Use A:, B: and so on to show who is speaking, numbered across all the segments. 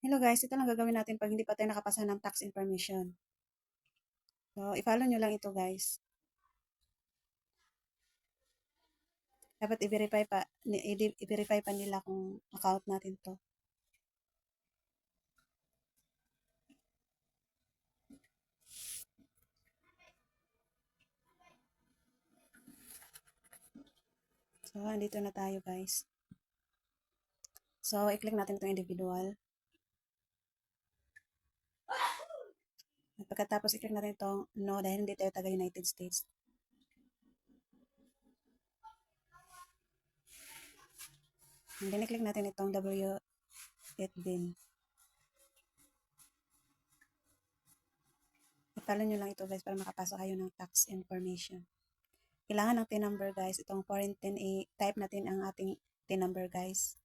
A: Hello guys, ito lang gagawin natin pag hindi pa tayo nakapasa ng tax information. So, i-follow nyo lang ito guys. Dapat i-verify pa nila kung account natin to. So, andito na tayo guys. So, i-click natin itong individual. At pagkatapos, i-click natin itong no dahil hindi tayo taga United States. And then, i-click natin itong W8 din. I-follow nyo lang ito guys para makapasa kayo ng tax information. Kailangan ng TIN number guys. Itong foreign TIN, i-type natin ang ating TIN number guys.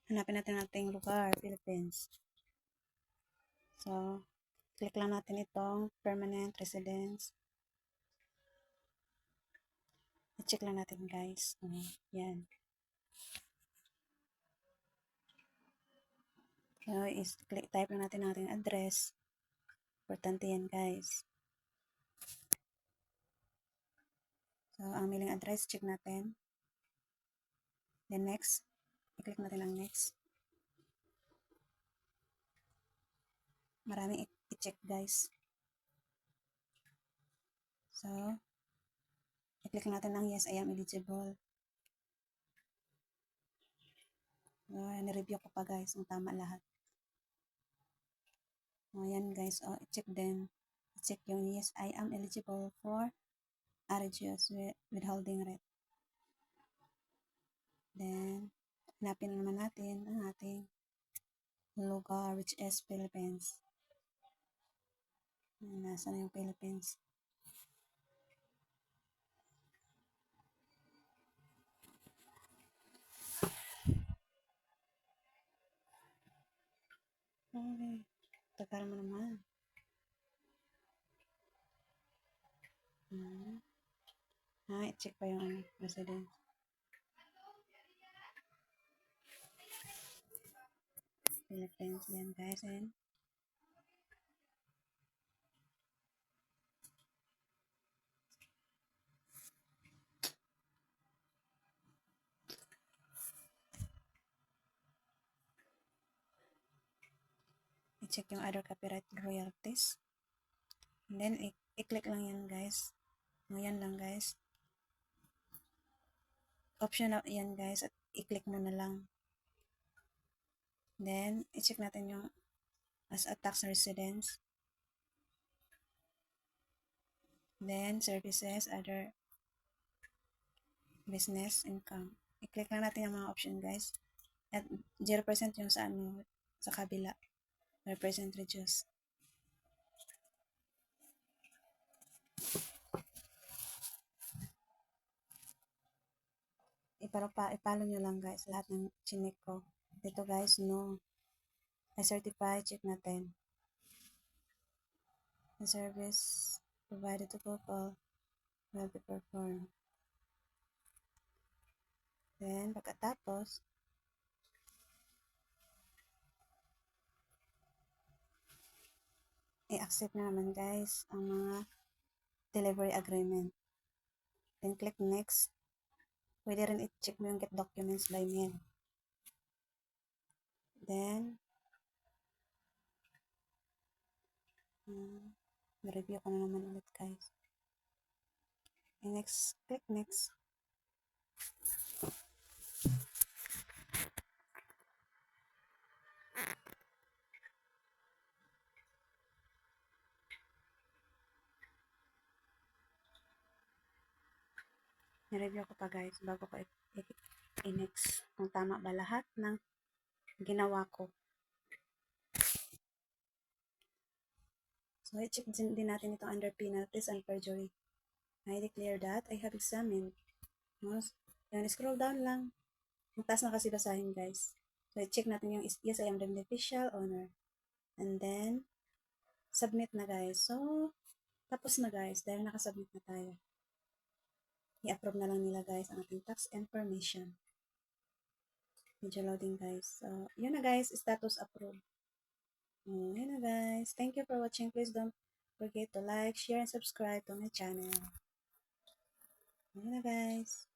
A: Hanapin natin ang ating lugar, Philippines. So, click lang natin itong permanent residence. I-check lang natin guys. Yan. So, type lang natin ang ating address. Importante yan guys. So, ang mailing address, check natin. Then next, i-click natin ang next. Maraming i-check guys. So, i-click natin ang yes, I am eligible. So, nireview ko pa guys, ang tama lahat. O, yan guys, i-check din. I-check yung yes, I am eligible for RGS withholding rate. Then, hanapin naman natin ang ating lugar, which is Philippines. Nasa na yung Philippines? Okay. Tagal mo naman. I-check pa yung residence. Philippines yan guys. And i-check yung other copyright royalties. And then, i-click lang yan guys. Yan lang guys. Option na yan guys. At i-click mo na lang. Then, i-check natin yung as a tax residence. Then, services, other business, income. I-click lang natin yung mga option guys. At 0% yung sa sa kabila. 0% reduce. Ipalo nyo lang guys lahat ng chinik ko. Dito guys, no. I certify, check natin. The service provided to people will be performed. Then, pagkatapos, i-accept na naman guys ang mga delivery agreement. Then, click next. Pwede rin i-check mo yung get documents by mail. Then, review ko na naman ulit guys. And next, click next. Nireview ko pa guys bago ko i-next kung tama ba lahat ng ginawa ko. So, i-check din natin ito under penalties and perjury. I declare that I have examined. No? Yan, scroll down lang. Ang taas na kasi basahin, guys. So, i-check natin yung yes, I am the beneficial owner. And then, submit na, guys. So, tapos na, guys. Dahil nakasubmit na tayo. I-approve na lang nila, guys, ang ating tax information. Medyo loading, guys. So, yun na, guys. Status approved. Yun na, guys. Thank you for watching. Please don't forget to like, share, and subscribe to my channel. Yun na, guys.